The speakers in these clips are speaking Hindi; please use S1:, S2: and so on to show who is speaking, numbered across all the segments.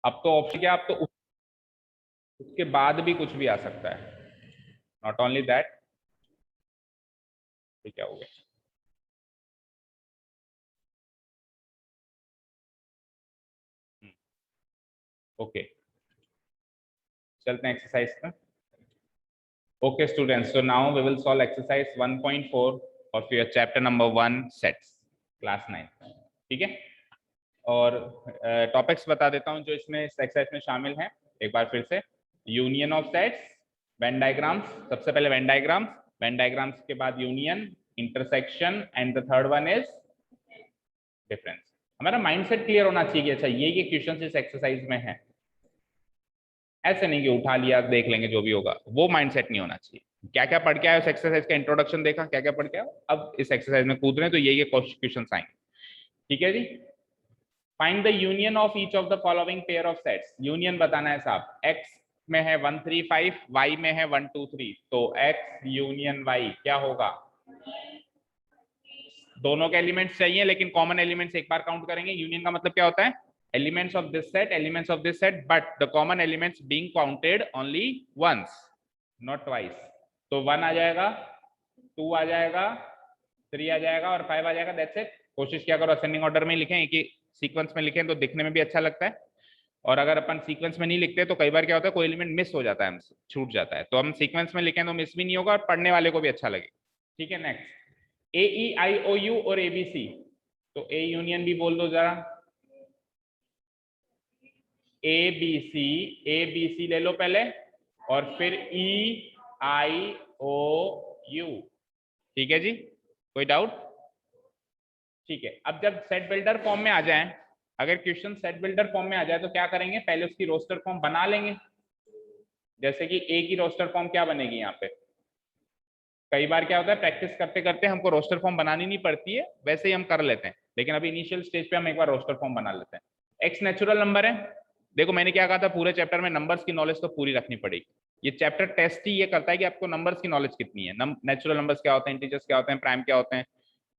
S1: अब तो ऑप्शन क्या, अब तो उसके बाद भी कुछ भी आ सकता है, नॉट ओनली दैट। क्या हो गया? ओके, चलते हैं एक्सरसाइज पे। Okay, students. So now we will solve exercise 1.4 of your chapter number 1 sets, class 9. ठीक है, और टॉपिक्स बता देता हूँ जो इसमें इस एक्सरसाइज में शामिल हैं एक बार फिर से। Union of sets, Venn diagrams, सबसे पहले वेन डायग्राम्स, वेन डायग्राम्स के बाद union, intersection and the third one is difference. हमारा माइंडसेट क्लियर होना चाहिए। अच्छा, ये क्वेश्चन इस एक्सरसाइज में है, ऐसे नहीं कि उठा लिया देख लेंगे जो भी होगा, वो माइंडसेट नहीं होना चाहिए। क्या क्या पढ़ के आए उस एक्सरसाइज का इंट्रोडक्शन देखा, क्या क्या पढ़ के आए, अब इस एक्सरसाइज में कूद रहे हैं तो ये क्वेश्चन आएंगे। ठीक है जी। Find the union of each of the following pair of sets. Union बताना है साहब। एक्स में है 1 3 5, वाई में है 1 2 3, तो एक्स यूनियन वाई क्या होगा? दोनों के एलिमेंट्स चाहिए लेकिन कॉमन एलिमेंट्स एक बार काउंट करेंगे। यूनियन का मतलब क्या होता है? Elements of this set, elements of this set, but the common elements being counted only once, not twice. तो 1 आ जाएगा, 2 आ जाएगा, 3 आ जाएगा और 5 आ जाएगा। That's it. कोशिश किया करो असेंडिंग ऑर्डर में लिखें, एक ही सीक्वेंस में लिखें तो दिखने में भी अच्छा लगता है। और अगर अपन सीक्वेंस में नहीं लिखते तो कई बार क्या होता है, कोई एलिमेंट मिस हो जाता है, हमसे छूट जाता है। तो हम सीक्वेंस में लिखें तो मिस भी नहीं होगा और पढ़ने वाले को भी अच्छा लगे। ठीक है, next. A E I O U और एबीसी, तो ए यूनियन भी बोल दो जरा। ए बी सी ले लो पहले, और फिर ई आई ओ यू। ठीक है जी, कोई डाउट? ठीक है, अब जब सेट बिल्डर फॉर्म में आ जाए, अगर क्वेश्चन सेट बिल्डर फॉर्म में आ जाए तो क्या करेंगे, पहले उसकी रोस्टर फॉर्म बना लेंगे। जैसे कि ए की रोस्टर फॉर्म क्या बनेगी यहाँ पे, कई बार क्या होता है प्रैक्टिस करते करते हमको रोस्टर फॉर्म बनानी नहीं पड़ती है, वैसे ही हम कर लेते हैं, लेकिन अभी इनिशियल स्टेज पे हम एक बार रोस्टर फॉर्म बना लेते हैं। एक्स नेचुरल नंबर है। देखो मैंने क्या कहा था, पूरे चैप्टर में नंबर्स की नॉलेज तो पूरी रखनी पड़ेगी। ये चैप्टर टेस्ट ही ये करता है कि आपको नंबर्स की नॉलेज कितनी है। नेचुरल नंबर्स क्या होते हैं, इंटीजर्स क्या होते हैं, प्राइम क्या होते हैं।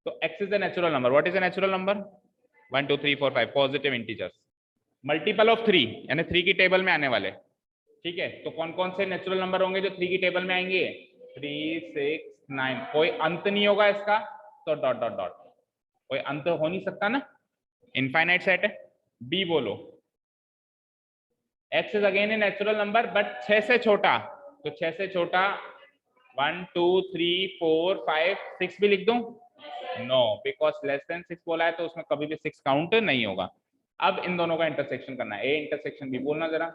S1: तो x is the natural number. What is the natural number? 1 2 3 4 5 positive integers. Multiple of 3 यानी 3 की टेबल में आने वाले। ठीक है, तो कौन कौन से नेचुरल नंबर होंगे जो 3 की टेबल में आएंगे? 3 6 9, कोई अंत नहीं होगा इसका, तो डॉट डॉट डॉट, कोई अंत हो नहीं सकता ना, इनफाइनाइट सेट है। बी बोलो। X is again A natural number but 6 से छोटा, तो 6 से छोटा 1 2 3 4 5 6 भी लिख दूं? नो, बिकॉज लेस देन 6 बोला है तो उसमें कभी भी 6 काउंट नहीं होगा। अब इन दोनों का इंटरसेक्शन करना है। ए इंटरसेक्शन बी बोलना जरा।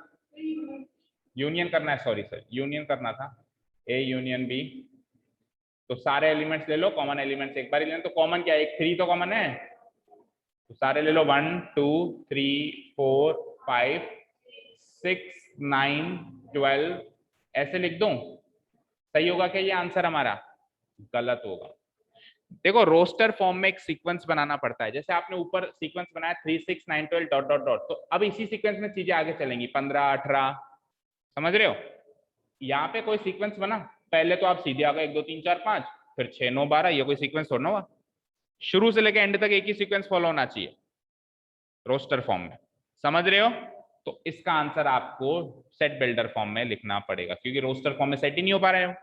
S1: यूनियन करना है, सॉरी सर, यूनियन करना था। ए यूनियन बी, तो सारे एलिमेंट्स ले लो, कॉमन एलिमेंट्स एक बार ही लेना। तो कॉमन क्या है, एक 3 तो कॉमन है, तो सारे ले लो। 1 2 3 4 5 6 9 12, ऐसे लिख दूं? सही होगा क्या ये आंसर हमारा? गलत होगा। देखो रोस्टर फॉर्म में एक सीक्वेंस बनाना पड़ता है, जैसे आपने ऊपर सीक्वेंस बनाया 3 6 9 12 डॉट डॉट डॉट, तो अब इसी सीक्वेंस में चीजें आगे चलेंगी 15 18, समझ रहे हो? यहाँ पे कोई सीक्वेंस बना, पहले तो आप सीधे आ गए 1 2 3 4 5, फिर 6 9 12, ये कोई सीक्वेंस थोड़ा ना हुआ। शुरू से लेकर एंड तक एक ही सीक्वेंस फॉलो होना चाहिए रोस्टर फॉर्म में, समझ रहे हो? तो इसका आंसर आपको सेट बिल्डर फॉर्म में लिखना पड़ेगा, क्योंकि रोस्टर फॉर्म में सेट ही नहीं हो पा रहे हो।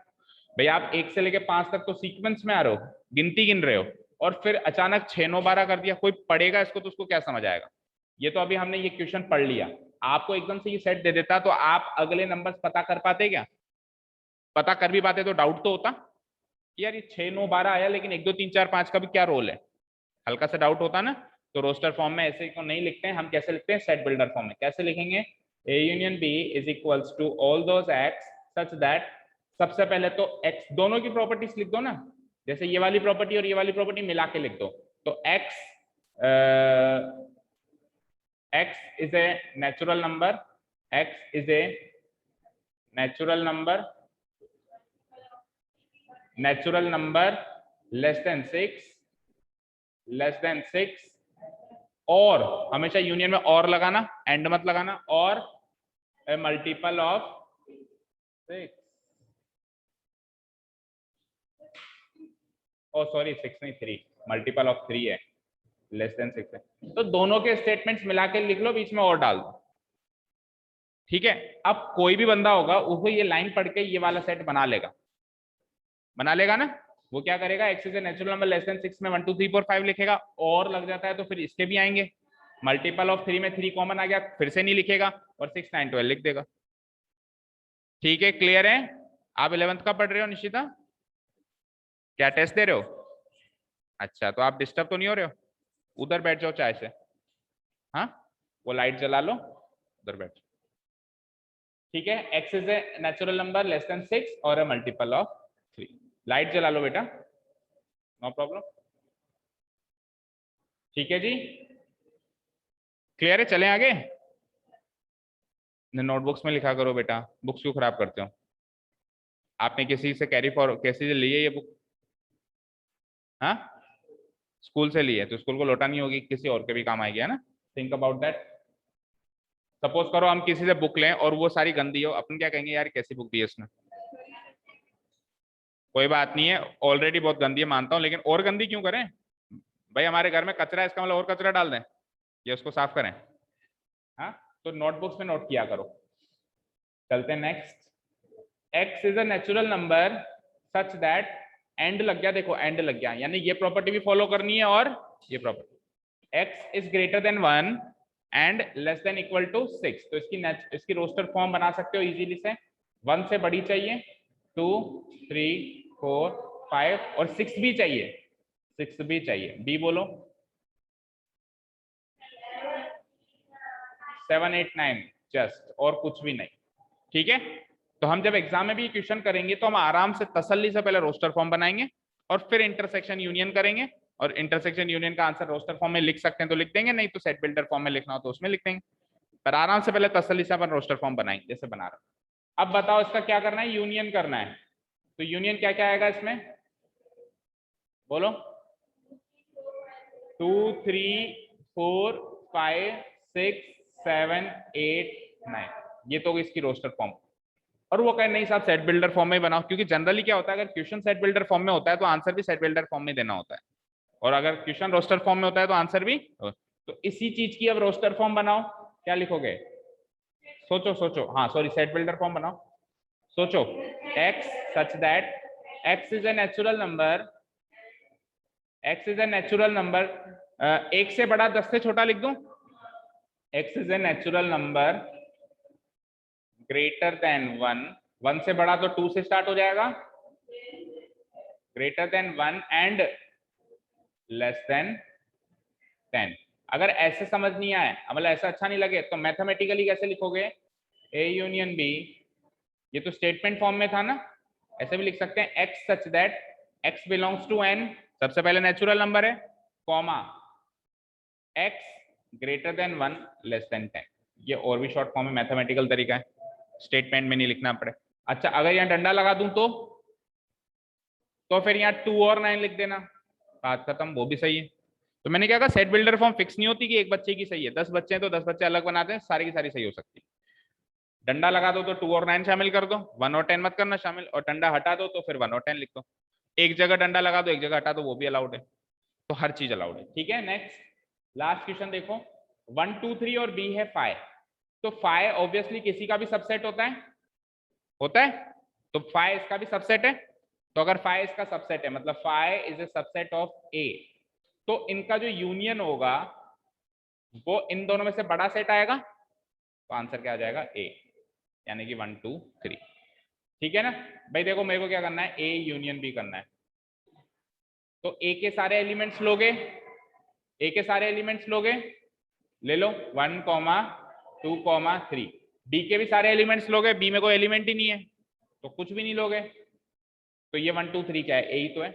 S1: भाई आप 1 से लेकर 5 तक तो सीक्वेंस में आ रहे हो, गिनती गिन रहे हो, और फिर अचानक 6 9 12 कर दिया, कोई पढ़ेगा इसको तो उसको क्या समझ आएगा? ये तो अभी हमने ये क्वेश्चन पढ़ लिया, आपको एकदम से ये सेट दे देता तो आप अगले नंबर्स पता कर पाते क्या? पता कर भी पाते तो डाउट तो होता कि यार ये 6 9 12 आया लेकिन 1 2 3 4 5 का भी क्या रोल है, हल्का सा डाउट होता ना। तो रोस्टर फॉर्म में ऐसे को नहीं लिखते हैं हम, कैसे लिखते हैं? सेट बिल्डर फॉर्म में। कैसे लिखेंगे? A union B is equals to all those x such that, सबसे पहले तो एक्स दोनों की प्रॉपर्टीज लिख दो ना, जैसे ये वाली प्रॉपर्टी और ये वाली प्रॉपर्टी मिला के लिख दो। तो x is a natural number, x is a natural number, natural number less than 6, और हमेशा यूनियन में और लगाना, एंड मत लगाना, और ए मल्टीपल ऑफ 6, ओ सॉरी 6 नहीं 3, मल्टीपल ऑफ 3 है, लेस देन 6 है। तो दोनों के स्टेटमेंट्स मिला के लिख लो, बीच में और डाल दो। ठीक है, अब कोई भी बंदा होगा वो ये लाइन पढ़ के ये वाला सेट बना लेगा ना। वो क्या करेगा, x is a natural number less than 6 में 1 2 3 4 5 लिखेगा, और लग जाता है तो फिर इसके भी आएंगे। मल्टीपल ऑफ 3 में 3 कॉमन आ गया, फिर से नहीं लिखेगा और 6 9 12 लिख देगा। ठीक है, क्लियर है। आप 11th का पढ़ रहे हो निशिता, क्या टेस्ट दे रहे हो? अच्छा, तो आप डिस्टर्ब तो नहीं हो रहे हो? उधर बैठ जाओ चाय से, हाँ वो लाइट जला लो, उधर बैठ। ठीक है, x is a natural number less than 6 और ए मल्टीपल ऑफ 3। लाइट जला लो बेटा, नो प्रॉब्लम। ठीक है जी, क्लियर है, चलें आगे। नोटबुक्स में लिखा करो बेटा, बुक्स क्यों खराब करते हो? आपने किसी से कैरी फॉर कैसे से ली है ये बुक? हाँ, स्कूल से ली है तो स्कूल को लौटानी होगी, किसी और के भी काम आएगी, है ना। Think about that. सपोज करो हम किसी से बुक लें और वो सारी गंदी हो, अपन क्या कहेंगे, यार कैसी बुक दी है उसने। कोई बात नहीं है, ऑलरेडी बहुत गंदी है मानता हूं, लेकिन और गंदी क्यों करें भाई? हमारे घर में कचरा है, इसका मतलब और कचरा डाल दें या उसको साफ करें? हाँ, तो नोटबुक्स में नोट किया करो। चलते हैं next. X is a natural number such that, and लग गया, देखो एंड लग गया, यानी ये प्रॉपर्टी भी फॉलो करनी है और ये property. X is greater than 1 and less than equal to 6, तो इसकी रोस्टर फॉर्म बना सकते हो इजीली से। 1 से बड़ी चाहिए, 2 3 4 5 और 6 भी चाहिए, 6 भी चाहिए। बी बोलो, 7 8 9 जस्ट, और कुछ भी नहीं। ठीक है, तो हम जब एग्जाम में भी क्वेश्चन करेंगे तो हम आराम से तसल्ली से पहले रोस्टर फॉर्म बनाएंगे और फिर इंटरसेक्शन यूनियन करेंगे, और इंटरसेक्शन यूनियन का आंसर रोस्टर फॉर्म में लिख सकते हैं तो लिख देंगे, नहीं तो सेट बिल्डर फॉर्म में लिखना हो तो उसमें लिख देंगे, पर आराम से पहले तसल्ली से अपन रोस्टर फॉर्म बनाएंगे जैसे बना रहे। अब बताओ इसका क्या करना है, यूनियन करना है। तो यूनियन क्या क्या आएगा इसमें, बोलो। 2 3 4 5 6 7 8 9, ये तो इसकी रोस्टर फॉर्म। और वो कहे नहीं साहब सेट बिल्डर फॉर्म में बनाओ, क्योंकि जनरली क्या होता है, अगर क्वेश्चन सेट बिल्डर फॉर्म में होता है तो आंसर भी सेट बिल्डर फॉर्म में देना होता है, और अगर क्वेश्चन रोस्टर फॉर्म में होता है तो आंसर भी। तो इसी चीज की अब रोस्टर फॉर्म बनाओ, क्या लिखोगे? सोचो सोचो, हाँ सॉरी, सेट बिल्डर फॉर्म बनाओ। सोचो, x such that x is a natural number, x is a natural number, एक से बड़ा 10 से छोटा लिख दूं। X is a natural number greater than 1, 1 से बड़ा तो 2 से स्टार्ट हो जाएगा, greater than 1 and less than 10। अगर ऐसे समझ नहीं आए, मतलब ऐसा अच्छा नहीं लगे, तो मैथमेटिकली कैसे लिखोगे, ए यूनियन बी, ये तो स्टेटमेंट फॉर्म में था ना, ऐसे भी लिख सकते हैं, x such that x belongs to N, सबसे पहले नेचुरल नंबर है, comma x greater than 1 less than 10। ये और भी शॉर्ट फॉर्म में मैथमेटिकल तरीका है, स्टेटमेंट में नहीं लिखना पड़े। अच्छा, अगर यहाँ डंडा लगा दूं तो फिर यहाँ 2 और 9 लिख देना, बात खत्म, वो भी सही है। तो मैंने क्या कहा, सेट बिल्डर फॉर्म फिक्स नहीं होती कि एक बच्चे की सही है, 10 बच्चे हैं तो 10 बच्चे अलग बनाते हैं, सारी की सारी सही हो सकती है। डंडा लगा दो तो 2 और 9 शामिल कर दो, 1 और 10 मत करना शामिल, और डंडा हटा दो तो फिर 1 और 10 लिख दो। एक जगह डंडा लगा दो, एक जगह हटा दो, वो भी अलाउड है, तो हर चीज अलाउड है। ठीक है, नेक्स्ट लास्ट क्वेश्चन देखो, 1 2 3 और बी है 5, तो 5 ऑब्वियसली किसी का भी सबसेट होता है, तो 5 इसका भी सबसेट है, तो अगर 5 इसका सबसेट है मतलब 5 इज ए सबसेट ऑफ ए, तो इनका जो यूनियन होगा वो इन दोनों में से बड़ा सेट आएगा, तो आंसर क्या आ जाएगा, ए, यानी कि 1 2 3। ठीक है ना भाई, देखो मेरे को क्या करना है, ए यूनियन बी करना है, तो ए के सारे एलिमेंट्स लोगे, ए के सारे एलिमेंट्स लोगे, ले लो 1 2 3, बी के भी सारे एलिमेंट्स लोगे, बी में कोई एलिमेंट ही नहीं है तो कुछ भी नहीं लोगे, तो ये 1 2 3 क्या है, ए ही तो है।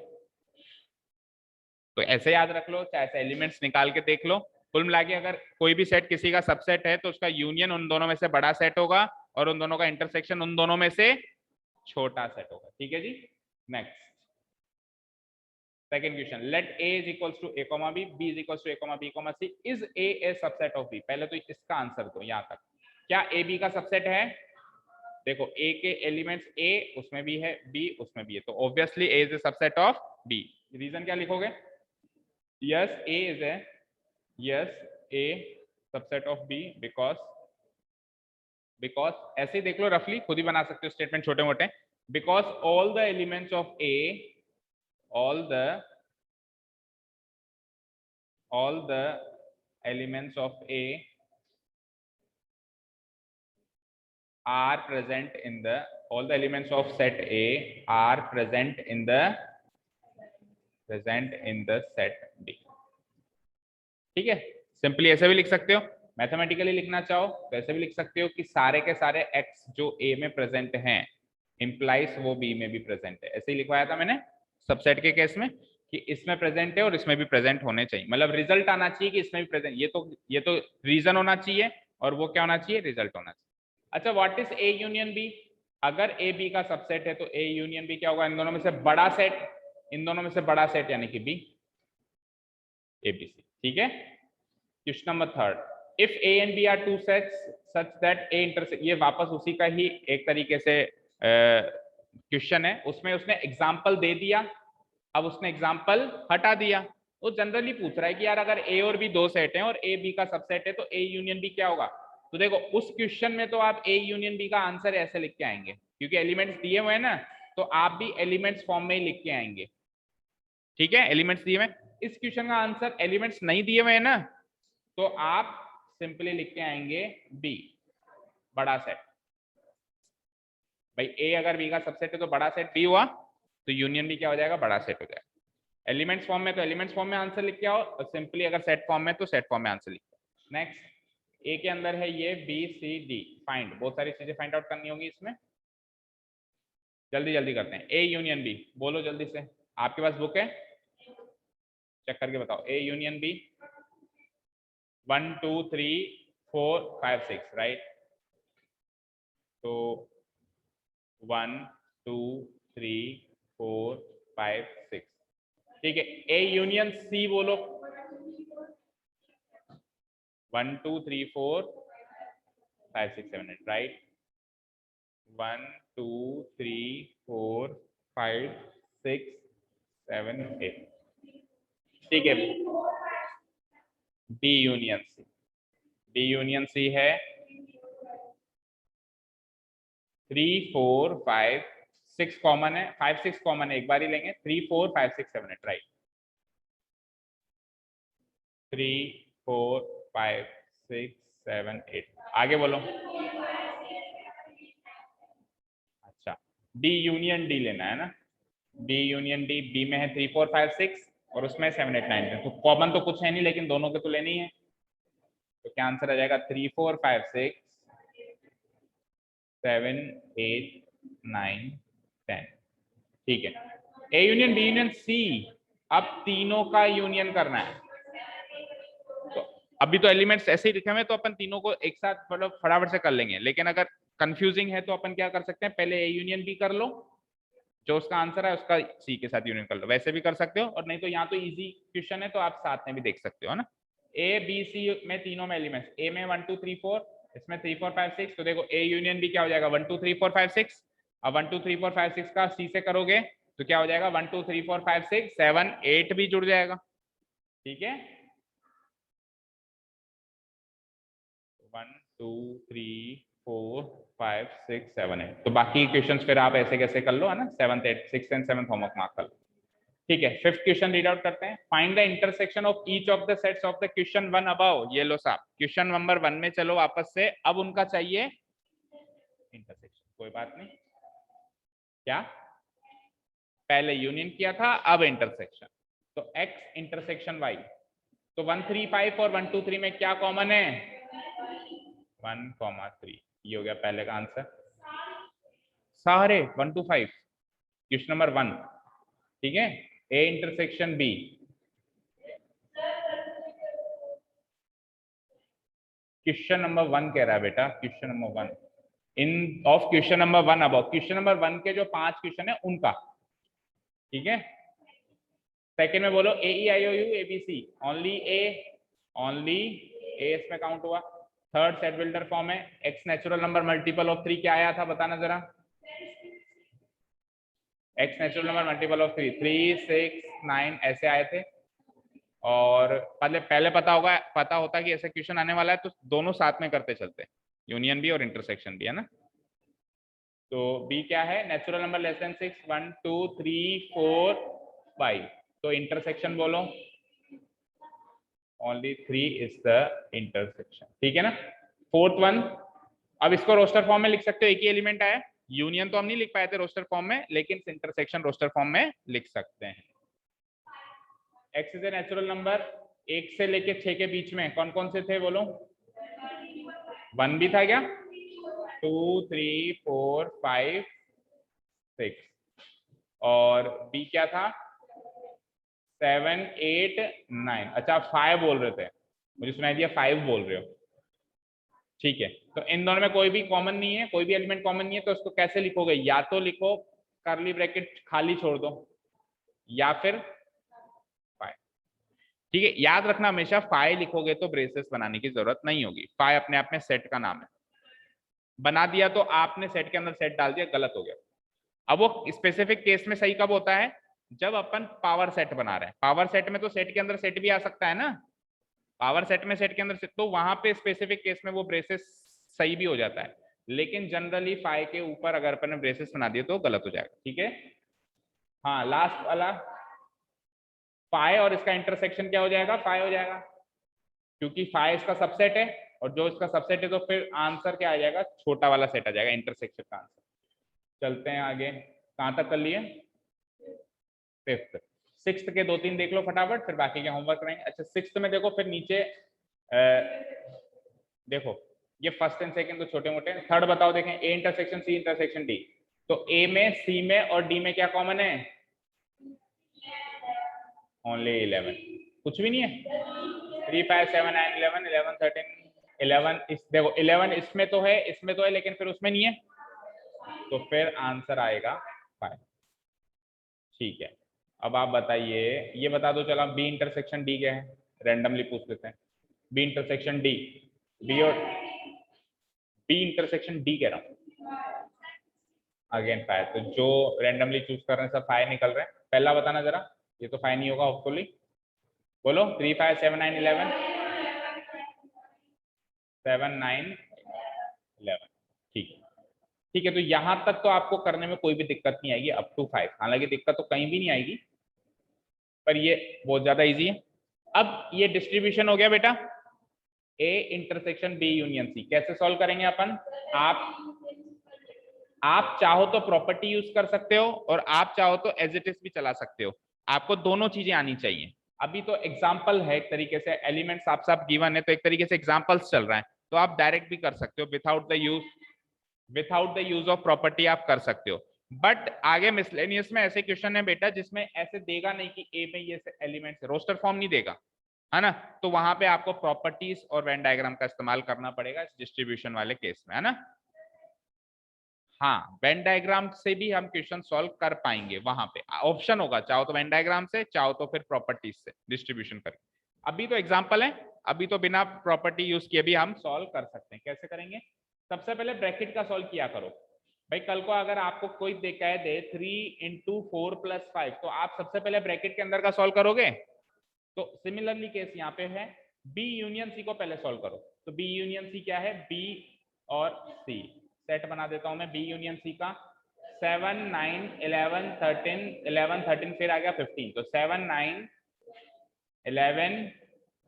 S1: तो ऐसे याद रख लो, चाहे ऐसे एलिमेंट्स निकाल के देख लो। कुल मिला के अगर कोई भी सेट किसी का सबसेट है तो उसका यूनियन उन दोनों में से बड़ा सेट होगा और उन दोनों का इंटरसेक्शन उन दोनों में से छोटा सेट होगा। ठीक है जी, next second question, let a is equals to a comma b, b is equals to a comma b comma c, is a subset of b। पहले तो इसका आंसर दो यहां तक, क्या a b का सबसेट है? देखो a के एलिमेंट्स a उसमें भी है, b उसमें भी है, तो obviously a is a subset of b। Reason क्या लिखोगे? yes a is a yes a subset of b because because ऐसे ही देख लो, रफली खुद ही बना सकते हो स्टेटमेंट छोटे मोटे, because all the elements of A, all the elements of A are present in the, all the elements of set A are present in the set B. ठीक है, सिंपली ऐसे भी लिख सकते हो, मैथमेटिकली लिखना चाहो तो ऐसे भी लिख सकते हो कि सारे के सारे x जो A में प्रेजेंट हैं इंप्लाइज वो B में भी प्रेजेंट है। ऐसे ही लिखवाया था मैंने सबसेट के केस में कि इसमें प्रेजेंट है और इसमें भी प्रेजेंट होने चाहिए, मतलब रिजल्ट आना चाहिए कि इसमें भी प्रेजेंट, ये तो रीजन होना चाहिए और वो क्या होना चाहिए, रिजल्ट होना चाहिए। अच्छा, what is A union B? अगर ए बी का सबसेट है तो ए यूनियन बी क्या होगा, इन दोनों में से बड़ा सेट, इन दोनों में से बड़ा सेट यानी कि बी, ए बी सी। ठीक है, question number third, if A and B are two sets such that A intersect, ये वापस उसी का ही एक तरीके से क्वेश्चन है, उसमें उसने एग्जाम्पल दे दिया, अब उसने एग्जाम्पल हटा दिया। वो जनरली पूछ रहा है कि यार अगर ए और बी दो सेट हैं और ए बी का सबसेट है तो ए यूनियन बी क्या होगा। तो देखो उस क्वेश्चन में तो आप ए यूनियन बी का आंसर ऐसे लिख के आएंगे, क्योंकि एलिमेंट्स दिए हुए हैं ना, तो आप भी एलिमेंट्स फॉर्म में ही लिख के आएंगे। ठीक है, एलिमेंट्स दिए हुए, इस क्वेश्चन का आंसर एलिमेंट्स नहीं दिए हुए हैं ना, तो आप सिंपली लिख के आएंगे बी, बड़ा सेट। भाई ए अगर बी का सबसेट है तो बड़ा सेट बी हुआ, तो यूनियन भी क्या हो जाएगा, बड़ा सेट हो जाएगा। एलिमेंट्स फॉर्म में तो एलिमेंट्स फॉर्म में आंसर लिख के आओ, और सिंपली अगर सेट फॉर्म में तो सेट फॉर्म में आंसर लिख के आओ। नेक्स्ट, ए के अंदर है ये बी सी डी, फाइंड, बहुत सारी चीजें फाइंड आउट करनी होगी इसमें, जल्दी जल्दी करते हैं। ए यूनियन बी, बोलो जल्दी से, आपके पास बुक है, चेक करके बताओ। A union B, 1 2 3 4 5 6, right? तो 1 2 3 4 5 6, ठीक है। ए यूनियन सी बोलो, 1 2 3 4 5 6 7 8, राइट? 1 2 3 4 5 6 7 8, ठीक है। B union C, B union C है 3 4 5 6 कॉमन है, 5 6 कॉमन है, एक बार ही लेंगे, 3 4 5 6 7 8, राइट? 3 4 5 6 7 8, आगे बोलो। अच्छा, डी यूनियन डी लेना है ना, बी यूनियन डी, बी में है 3 4 5 6 और उसमें 7 8 9 10, तो कॉमन तो कुछ है नहीं, लेकिन दोनों के तो लेनी है, तो क्या आंसर आ जाएगा, 3 4 5 6 7 8 9 10, ठीक है। A union B union C, अब तीनों का यूनियन करना है, तो अभी तो एलिमेंट्स ऐसे ही लिखे हुए, तो अपन तीनों को एक साथ मतलब फटाफट से कर लेंगे, लेकिन अगर कंफ्यूजिंग है तो अपन क्या कर सकते हैं, पहले ए यूनियन बी कर लो, जो उसका आंसर है उसका सी के साथ यूनियन कर लो, वैसे भी कर सकते हो, और नहीं तो यहाँ तो इजी क्वेश्चन है तो आप साथ में भी देख सकते हो ना। ए बी सी में तीनों में एलिमेंट्स, ए में 1 2 3 4, इसमें 3 4 5 6, तो देखो ए यूनियन बी क्या हो जाएगा, 1 2 3 4 5 6, अब 1 2 3 4 5 6 का सी से करोगे तो क्या हो जाएगा, 1 2 3 4 5 6 7 8 भी जुड़ जाएगा, ठीक है। 1 2 3 4 5 6 7 8, तो बाकी क्वेश्चंस फिर आप ऐसे कैसे कर लो है ना, 7th 8th 6th and 7th homework mark कर लो, ठीक है। फिफ्थ क्वेश्चन रीड आउट करते हैं, find the intersection of each of the sets of the question 1 above. ये लो साहब, क्वेश्चन नंबर 1 में चलो वापस से, अब उनका चाहिए इंटरसेक्शन, कोई बात नहीं, क्या पहले यूनियन किया था अब इंटरसेक्शन, तो x इंटरसेक्शन y, तो 1 3 5 और 1 2 3 में क्या कॉमन है, 1 3, ये हो गया पहले का आंसर, सारे 1 2 5, क्वेश्चन नंबर 1, ठीक है। A intersection B, question number 1 कह रहा है बेटा, question number 1 in of question number 1 about, question number 1 के जो 5 क्वेश्चन है उनका, ठीक है। सेकंड में बोलो A E I O U A B C, only A, only A इसमें काउंट हुआ। थर्ड सेट बिल्डर फॉर्म है, x natural number multiple of 3 क्या आया था बताना जरा, x natural number multiple of 3 3 6 9 ऐसे आए थे, और पहले पता होता कि ऐसा क्वेश्चन आने वाला है तो दोनों साथ में करते चलते, यूनियन भी और इंटरसेक्शन भी, है ना। तो बी क्या है, नेचुरल नंबर लेस देन 6, 1 2 3 4 5, तो इंटरसेक्शन बोलो, ओनली 3 इज द इंटरसेक्शन, ठीक है ना। फोर्थ वन, अब इसको रोस्टर फॉर्म में लिख सकते हो, एक ही एलिमेंट आया, यूनियन तो हम नहीं लिख पाए थे रोस्टर फॉर्म में, लेकिन इंटरसेक्शन रोस्टर फॉर्म में लिख सकते हैं। X is a natural number, 1 से लेके 6 के बीच में कौन कौन से थे बोलो, 1 भी था क्या, 2 3 4 5 6, और बी क्या था, 7 8 9, अच्छा 5 बोल रहे थे, मुझे सुनाई दिया 5 बोल रहे हो, ठीक है। तो इन दोनों में कोई भी कॉमन नहीं है, कोई भी एलिमेंट कॉमन नहीं है, तो उसको कैसे लिखोगे, या तो लिखो कर्ली ब्रैकेट खाली छोड़ दो, या फिर फाइ, ठीक है। याद रखना हमेशा फाइ लिखोगे तो ब्रेसेस बनाने की जरूरत नहीं होगी, फाइ अपने आप में सेट का नाम है, बना दिया तो आपने सेट के अंदर सेट डाल दिया, गलत हो गया। अब वो स्पेसिफिक केस में सही कब होता है, जब अपन पावर सेट बना रहे हैं, पावर सेट में तो सेट के अंदर सेट भी आ सकता है ना, पावर सेट में सेट के अंदर सेट, तो वहां पे स्पेसिफिक केस में वो ब्रेसेस सही भी हो जाता है, लेकिन जनरली फाइ के ऊपर अगर अपन ने ब्रेसेस बना दिए तो गलत हो जाएगा, ठीक है। हाँ लास्ट वाला, फाइ और इसका इंटरसेक्शन क्या हो जाएगा, फाइ हो जाएगा, क्योंकि फाइ इसका सबसेट है, और जो इसका सबसेट है तो फिर आंसर क्या आ जाएगा, छोटा वाला सेट आ जाएगा, इंटरसेक्शन का आंसर। चलते हैं आगे, कहां तक कर लिए, फिफ्थ। सिक्स्थ के 2-3 देख लो फटाफट, फिर बाकी के होमवर्क करेंगे। अच्छा सिक्स्थ में देखो, फिर नीचे देखो, ये फर्स्ट एंड सेकंड तो छोटे मोटे, थर्ड बताओ देखें, A intersection C intersection D, तो ए में, सी में और डी में क्या कॉमन है, ओनली 11, कुछ भी नहीं है, 3 5 7 9 11 11 13 11, इस देखो 11 इसमें तो है, इसमें तो है, लेकिन फिर उसमें नहीं है, तो फिर आंसर आएगा 5, ठीक है। अब आप बताइए, ये बता दो, चलो बी इंटरसेक्शन डी क्या है, रैंडमली पूछ लेते हैं, बी इंटरसेक्शन डी, बी और बी इंटरसेक्शन डी कह रहा हूँ, अगेन 5, तो जो रैंडमली चूज कर रहे हैं सब 5 निकल रहे हैं, पहला बताना जरा, ये तो 5 नहीं होगा होपफुली, बोलो 3 5 7 9 11 7 9 11, ठीक है, ठीक है। तो यहां तक तो आपको करने में कोई भी दिक्कत नहीं आएगी, अप टू 5, हालांकि दिक्कत तो कहीं भी नहीं आएगी, पर ये बहुत ज्यादा इजी है। अब ये डिस्ट्रीब्यूशन हो गया बेटा, A intersection B union C, कैसे सॉल्व करेंगे अपन, आप चाहो तो प्रॉपर्टी यूज कर सकते हो, और आप चाहो तो एज इट इज भी चला सकते हो, आपको दोनों चीजें आनी चाहिए। अभी तो एग्जाम्पल है एक तरीके से, एलिमेंट साफ साफ गिवन है, तो एक तरीके से एग्जाम्पल्स चल रहा है, तो आप डायरेक्ट भी कर सकते हो, without the use of property आप कर सकते हो। बट आगे मिसलेनियस में ऐसे क्वेश्चन है बेटा जिसमें ऐसे देगा नहीं कि ए में ये एलिमेंट्स, रोस्टर फॉर्म नहीं देगा, है ना, तो वहां पे आपको प्रॉपर्टीज और वेन डायग्राम का इस्तेमाल करना पड़ेगा इस डिस्ट्रीब्यूशन वाले केस में, है ना। हाँ वेन डायग्राम से भी हम क्वेश्चन सॉल्व कर पाएंगे, वहां पे ऑप्शन होगा, चाहो तो वेन डायग्राम से, चाहो तो फिर प्रॉपर्टीज से डिस्ट्रीब्यूशन करके। अभी तो एग्जांपल है, अभी तो बिना प्रॉपर्टी यूज किए भी हम सॉल्व कर सकते हैं। कैसे करेंगे, सबसे पहले ब्रैकेट का सॉल्व किया करो भाई, कल को अगर आपको कोई कह दे 3 × 4 + 5, तो आप सबसे पहले ब्रैकेट के अंदर का सॉल्व करोगे। तो सिमिलरली केस यहाँ पे है, बी यूनियन सी को पहले सॉल्व करो, तो बी यूनियन सी क्या है, बी और सी, सेट बना देता हूं मैं बी यूनियन सी का, 7 9 11 13 11 13 फिर आ गया 15, तो 7 9 11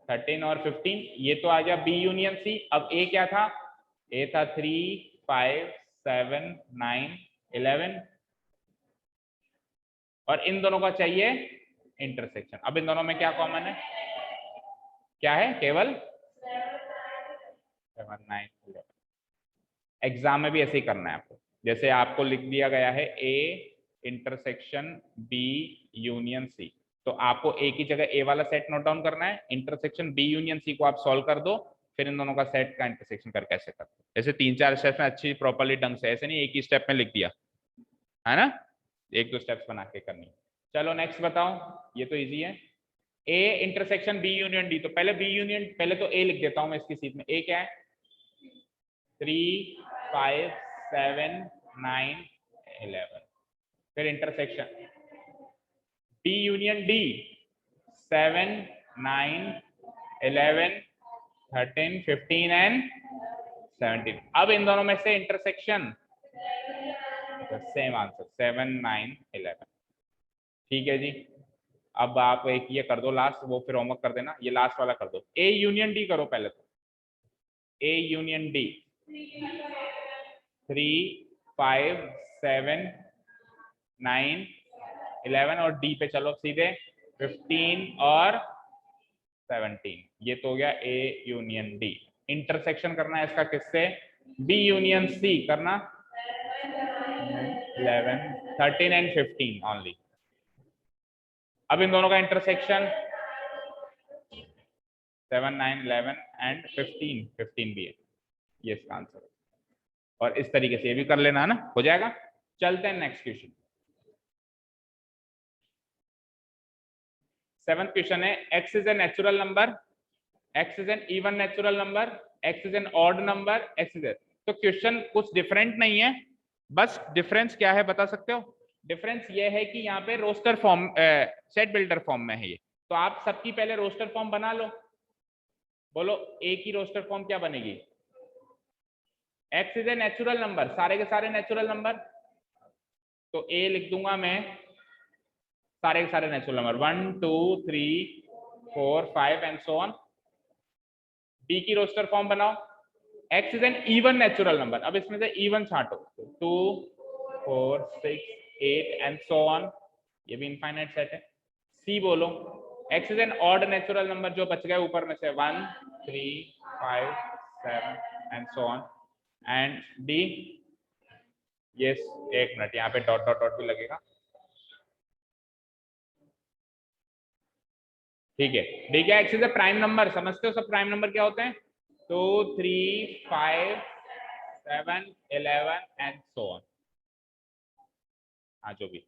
S1: 13 और 15, ये तो आ गया बी यूनियन सी। अब ए क्या था, ए था 3 5 7 9 11, और इन दोनों का चाहिए इंटरसेक्शन। अब इन दोनों में क्या कॉमन है, क्या है, केवल 7 9 11। एग्जाम में भी ऐसे ही करना है आपको, जैसे आपको लिख दिया गया है A intersection B union C, तो आपको ए की जगह ए वाला सेट नोट डाउन करना है, इंटरसेक्शन बी यूनियन सी को आप सॉल्व कर दो, फिर इन दोनों का सेट का इंटरसेक्शन करके ऐसे कर दो। ऐसे 3-4 स्टेप्स में अच्छी प्रॉपर्ली ढंग से, ऐसे नहीं एक ही स्टेप में लिख दिया, है ना, 1-2 स्टेप्स बना के करनी। चलो नेक्स्ट बताओ, ये तो इजी है, A intersection B union D, तो पहले बी यूनियन, पहले तो ए लिख देता हूं मैं इसकी सीट में, ए क्या है, 3 5 7 9 11, फिर intersection B union D, 7 9 11 13 15 and 17। अब इन दोनों में से इंटरसेक्शन, सेम आंसर 7 9 11। ठीक है जी, अब आप एक ये कर दो लास्ट, वो फिर होमवर्क कर देना, ये लास्ट वाला कर दो। ए यूनियन डी करो पहले तो, ए यूनियन डी 3 5 7 9 11 और डी पे चलो सीधे 15 और 17। ये तो हो गया ए यूनियन डी। इंटरसेक्शन करना है इसका किससे? बी यूनियन सी करना, 11 13 एंड 15 ओनली। अब इन दोनों का इंटरसेक्शन 7 9 11 एंड 15 भी है, ये इसका आंसर है। और इस तरीके से ये भी कर लेना है ना, हो जाएगा। चलते हैं नेक्स्ट क्वेश्चन। 7th क्वेश्चन है, x is a natural number, x is an even natural number, x is an odd number, x is ए। तो क्वेश्चन कुछ डिफरेंट नहीं है, बस डिफरेंस क्या है बता सकते हो? डिफरेंस ये है कि यहाँ पे roster form, set builder form में है ये। तो आप सबकी पहले रोस्टर फॉर्म बना लो, बोलो ए की रोस्टर फॉर्म क्या बनेगी? x is a natural number, सारे के सारे नेचुरल नंबर, तो a लिख दूंगा मैं सारे के सारे natural number 1 2 3 4 5 and so on. b की रोस्टर फॉर्म बनाओ, x is an even natural number, अब इसमें से इवन छांटो, 2 4 6 8 एंड सो ऑन, ये भी इनफाइनाइट सेट है। c बोलो, x is an odd natural number, जो बच गए ऊपर में से 1 3 5 7 and so on. And d, yes एक मिनट, यहाँ पे डॉट डॉट डॉट भी लगेगा, ठीक है। डी क्या? X is a prime number, समझते हो सब प्राइम नंबर क्या होते हैं? 2 3 5 7 11 एंड सो ऑन, हाँ जो भी,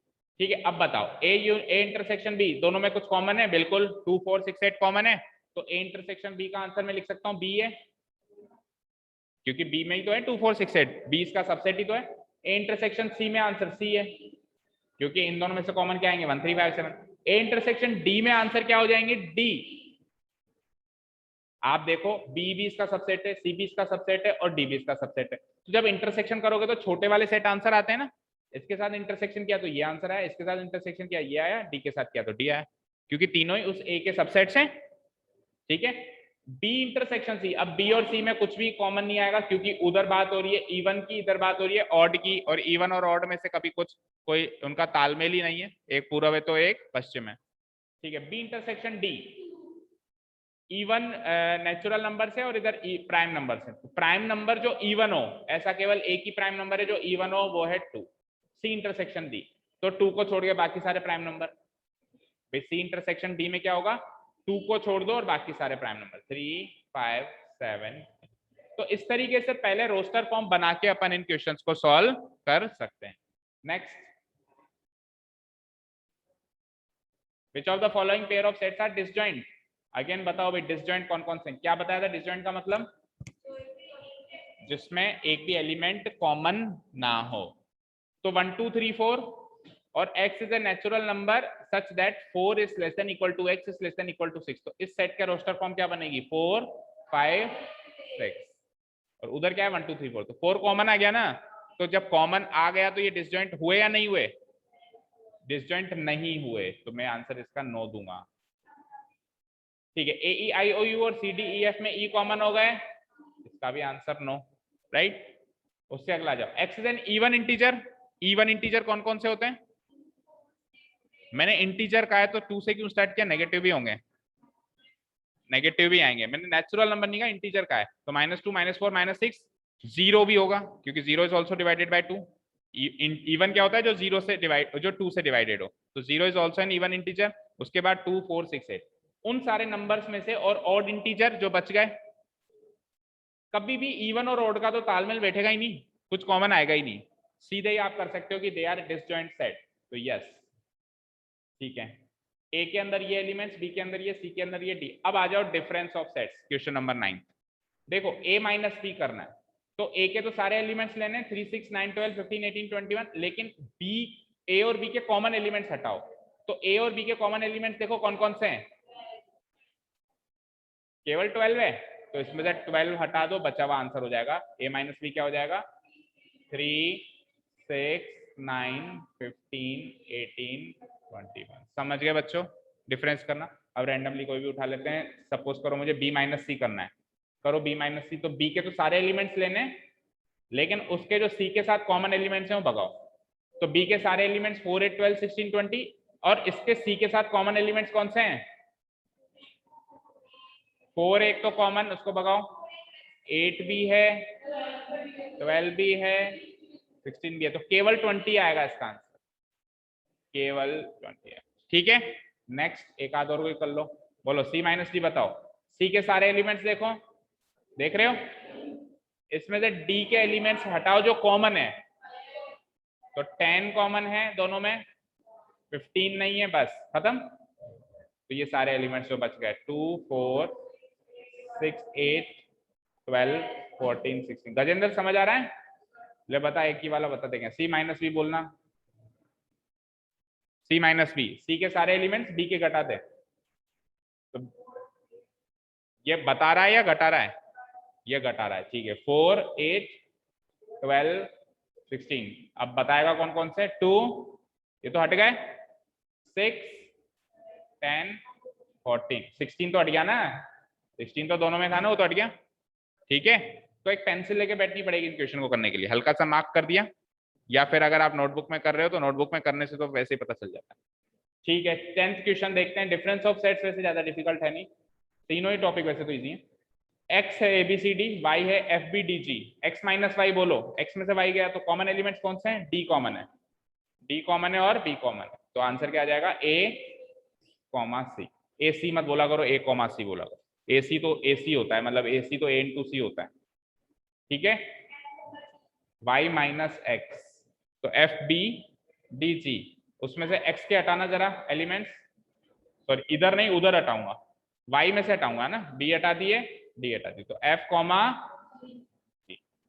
S1: ठीक है। अब बताओ ए इंटरसेक्शन बी, दोनों में कुछ कॉमन है? बिल्कुल, 2 4 6 8 कॉमन है, तो ए इंटरसेक्शन बी का आंसर मैं लिख सकता हूँ बी है, क्योंकि बी में ही तो है 2 4 6 8, बी इसका सबसेट ही तो है। ए इंटरसेक्शन सी में आंसर सी है, क्योंकि इन दोनों में से कॉमन क्या आएंगे? 1 3 5 7। ए इंटरसेक्शन डी में आंसर क्या हो जाएंगे? डी। आप देखो बी भी इसका सबसेट है, सी भी इसका सबसेट है और डी भी इसका सबसेट है, तो जब इंटरसेक्शन करोगे तो छोटे वाले सेट आंसर आते हैं ना। इसके साथ इंटरसेक्शन किया तो ये आंसर आया, इसके साथ इंटरसेक्शन किया ये आया, डी के साथ किया तो डी आया, क्योंकि तीनों ही उस ए के सबसेट्स हैं, ठीक है। बी इंटरसेक्शन सी, अब बी और सी में कुछ भी कॉमन नहीं आएगा, क्योंकि उधर बात हो रही है इवन की, इधर बात हो रही है ऑड की, और इवन और ऑड में से कभी कुछ कोई उनका तालमेल ही नहीं है, एक पूरब है तो एक पश्चिम है, ठीक है। B intersection D, even natural number से और इधर प्राइम नंबर से, तो प्राइम नंबर जो इवन हो, ऐसा केवल एक ही प्राइम नंबर है जो इवन हो, वो है 2। सी इंटरसेक्शन डी, तो 2 को छोड़ के बाकी सारे prime number, C intersection D में क्या होगा? 2 को छोड़ दो और बाकी सारे प्राइम नंबर 3 5 7। तो इस तरीके से पहले रोस्टर फॉर्म बना के अपन इन क्वेश्चंस को सॉल्व कर सकते हैं। Next, which of the following pair of sets are disjoint? Again बताओ भाई, डिसजॉइंट कौन कौन से? क्या बताया था डिसजॉइंट का मतलब? जिसमें एक भी एलिमेंट कॉमन ना हो। तो 1 2 3 4 और x is a natural number such that 4 is less than equal to x is less than equal to 6। तो इस सेट का रोस्टर फॉर्म क्या बनेगी? 4 5 6, और उधर क्या है? 1 2 3 4, तो 4 कॉमन आ गया ना। तो जब कॉमन आ गया तो ये डिसजॉइंट हुए या नहीं हुए? डिसजॉइंट नहीं हुए, तो मैं आंसर इसका नो दूंगा, ठीक है। ए ई आई ओ यू और सी डी ई एफ में ई कॉमन हो गए, इसका भी आंसर नो, राइट। उससे अगला जाओ, x is an even integer, even integer कौन कौन से होते हैं? मैंने इंटीजर कहा है तो 2 से क्यों स्टार्ट किया? नेगेटिव भी होंगे, नेगेटिव भी आएंगे, मैंने नेचुरल नंबर नहीं कहा, इंटीजर का है। तो -2 -4 -6, 0 भी होगा, क्योंकि 0 is also divided by 2। Even क्या होता है? जो 0 से डिवाइड, जो 2 से डिवाइडेड हो, तो 0 is also an even integer. उसके बाद 2 4 6 8, उन सारे नंबर्स में से, और ऑड इंटीजर जो बच गए, कभी भी इवन और ऑड का तो तालमेल बैठेगा ही नहीं, कुछ कॉमन आएगा ही नहीं, सीधे ही आप कर सकते हो कि दे आर डिसजॉइंट सेट, तो यस, ठीक है। ए के अंदर ये एलिमेंट्स, बी के अंदर ये, सी के अंदर ये, डी। अब आ जाओ difference of sets, question number 9। देखो a माइनस बी करना है, तो a के तो सारे एलिमेंट्स लेने हैं, 3 6 9 12 15 18 21, लेकिन b, a और b के कॉमन एलिमेंट्स हटाओ। तो a और b के कॉमन एलिमेंट्स देखो कौन कौन से हैं? केवल 12 है, तो इसमें से 12 हटा दो, बचा हुआ आंसर हो जाएगा a माइनस बी क्या हो जाएगा 3, 6, 9, 15, 18, 21। समझ गए बच्चों डिफरेंस करना। अब रैंडमली कोई भी उठा लेते हैं, सपोज करो मुझे b माइनस सी करना है, करो b माइनस सी। तो b के तो सारे एलिमेंट्स लेने, लेकिन उसके जो c के साथ कॉमन एलिमेंट्स हैं वो भगाओ। तो b के सारे एलिमेंट्स 4, 8, 12, 16, 20 और इसके c के साथ कॉमन एलिमेंट्स कौन से हैं 4 एक तो कॉमन, उसको भगाओ, 8 भी है, 12 भी है, 16 भी है, तो केवल 20 आएगा इसका आंसर, केवल 20 है। ठीक है, नेक्स्ट एक आध और कोई कर लो, बोलो c माइनस डी बताओ। c के सारे एलिमेंट्स देखो, देख रहे हो, इसमें से d के एलिमेंट्स हटाओ जो कॉमन है, तो 10 कॉमन है दोनों में, 15 नहीं है, बस खत्म। तो ये सारे एलिमेंट्स जो बच गए 2, 4, 6, 8, 12, 14, 16। गजेंद्र समझ आ रहा है? ले बता, एक ही वाला बता देंगे, सी माइनस बी बोलना, सी माइनस बी, सी के सारे एलिमेंट्स बी के घटा दे। तो ये बता रहा है या घटा रहा है? ये घटा रहा है, ठीक है। 4, 8, 12, 16। अब बताएगा कौन कौन से, 2 ये तो हट गए, 6, 10, 14, 16 तो हट गया ना, 16 तो दोनों में था ना, वो तो हट गया। ठीक है, तो एक पेंसिल लेके बैठनी पड़ेगी इन क्वेश्चन को करने के लिए, हल्का सा मार्क कर दिया, या फिर अगर आप नोटबुक में कर रहे हो तो नोटबुक में करने से तो वैसे ही पता चल जाता है। ठीक है, 10th क्वेश्चन देखते हैं। डिफरेंस ऑफ सेट्स वैसे ज्यादा डिफिकल्ट है नहीं, तीनों ही टॉपिक वैसे तो इजी है। x है ABCD, y है FBDG, x माइनस वाई बोलो, x में से y गया तो कॉमन एलिमेंट्स कौन से हैं, d कॉमन है, d कॉमन है और b कॉमन है, तो आंसर क्या आ जाएगा a, c। ac मत बोला करो, a, c बोला करो, ac तो ac होता है, मतलब ac तो a into c होता है। ठीक है, y माइनस एक्स, तो FBDG, उसमें से x के हटाना जरा एलिमेंट्स, सॉरी इधर नहीं उधर हटाऊंगा, y में से हटाऊंगा ना, d हटा दिए, d हटा दी, तो f comma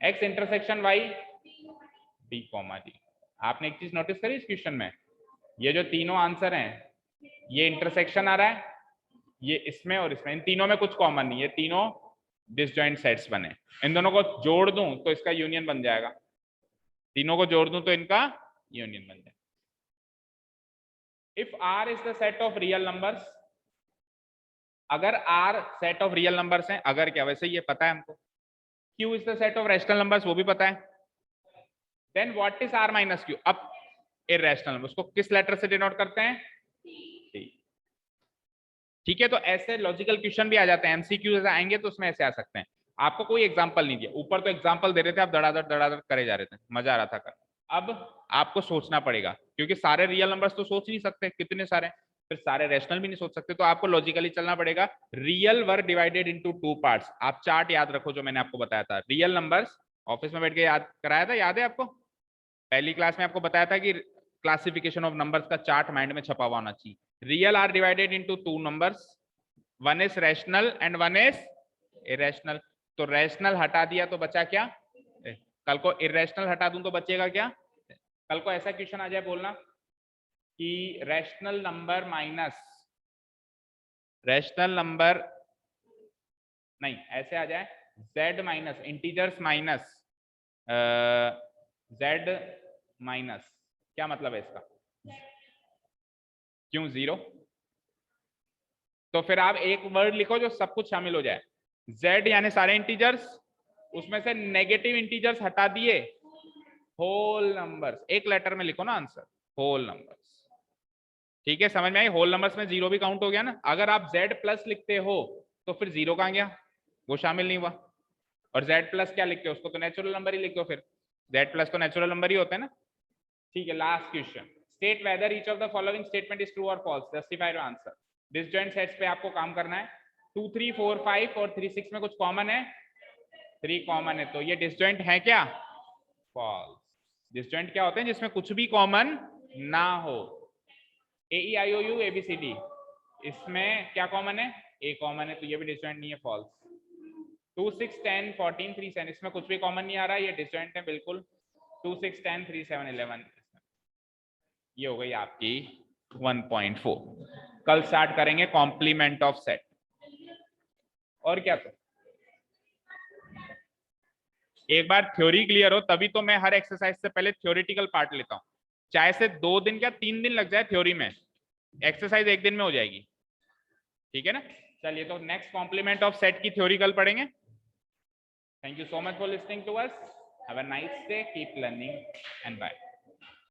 S1: x intersection y, d comma d। आपने एक चीज नोटिस करी इस क्वेश्चन में, ये जो तीनों आंसर हैं ये इंटरसेक्शन आ रहा है, ये इसमें और इसमें, इन तीनों में कुछ कॉमन नहीं है, तीनों डिसजॉइंट सेट्स बने। इन दोनों को जोड़ दूं तो इसका यूनियन बन जाएगा, तीनों को जोड़ दूं तो इनका यूनियन बन जाएगा। If R is the set of real numbers, अगर R set of real numbers हैं, अगर क्या, वैसे ये पता है हमको, Q is the set of rational numbers, वो भी पता है, then what is R minus Q, अब इररेशनल नंबर, उसको किस लेटर से डिनोट करते हैं, T। ठीक है, तो ऐसे लॉजिकल क्वेश्चन भी आ जाते हैं, MCQ आएंगे तो उसमें ऐसे आ सकते हैं। आपको कोई एग्जांपल नहीं दिया, ऊपर तो एग्जांपल दे रहे थे, आप धड़ाधड़ करे जा रहे थे, मजा आ रहा था कर। अब आपको सोचना पड़ेगा, क्योंकि सारे रियल नंबर्स तो सोच नहीं सकते, कितने सारे, फिर सारे रैशनल भी नहीं सोच सकते, तो आपको लॉजिकली चलना पड़ेगा। Real were divided into 2 parts, आप चार्ट याद रखो जो मैंने आपको बताया था, रियल नंबर्स ऑफिस में बैठ के याद कराया था, याद है आपको, पहली क्लास में आपको बताया था कि क्लासिफिकेशन ऑफ नंबर्स का चार्ट माइंड में छपा हुआ होना चाहिए। Real are divided into 2 numbers, one is rational and one is irrational, तो रैशनल हटा दिया तो बचा क्या, कल को इरेशनल हटा दूं तो बचेगा क्या, कल को ऐसा क्वेश्चन आ जाए बोलना कि rational number minus rational number, नहीं ऐसे आ जाए z minus integers minus z minus, क्या मतलब है इसका, क्यों 0, तो फिर आप एक वर्ड लिखो जो सब कुछ शामिल हो जाए, z यानी सारे इंटीजर्स, उसमें से नेगेटिव इंटीजर्स हटा दिए, होल नंबर्स, एक लेटर में लिखो ना आंसर, होल नंबर्स। ठीक है, समझ में आई, होल नंबर्स में 0 भी काउंट हो गया ना। अगर आप z प्लस लिखते हो तो फिर 0 कहां गया, वो शामिल नहीं हुआ, और z प्लस क्या लिखते हो, उसको तो नेचुरल नंबर ही लिख दो, फिर z प्लस तो नेचुरल नंबर ही होता है ना। ठीक है, last question, state whether each of the following statement is true और false, justify your answer. Disjoint sets पे आपको काम करना है, 2, 3, 4, 5 और 3, 6 में कुछ कॉमन है, 3 कॉमन है, तो ये डिसजॉइंट है क्या, फॉल्स। डिसजॉइंट क्या होते हैं, जिसमें कुछ भी कॉमन ना हो, AEIOU ABCD, इसमें क्या कॉमन है, A कॉमन है, तो ये भी डिसजॉइंट नहीं है, फॉल्स। 2, 6, 10, 14, 3, 7, इसमें कुछ भी कॉमन नहीं आ रहा है, ये डिसजॉइंट है बिल्कुल, 2, 6, 10, 3, 7, 11, ये हो गई आपकी 1.4। कल स्टार्ट करेंगे कॉम्प्लीमेंट ऑफ सेट, और क्या तो एक बार थ्योरी क्लियर हो तभी तो मैं हर एक्सरसाइज से पहले थ्योरेटिकल पार्ट लेता हूँ, चाहे से 2 दिन या 3 दिन लग जाए थ्योरी में, एक्सरसाइज 1 दिन में हो जाएगी, ठीक है ना। चलिए तो नेक्स्ट कॉम्प्लीमेंट ऑफ सेट की थ्योरी कल पढ़ेंगे। Thank you so much for listening to us, have a nice day, keep learning and bye.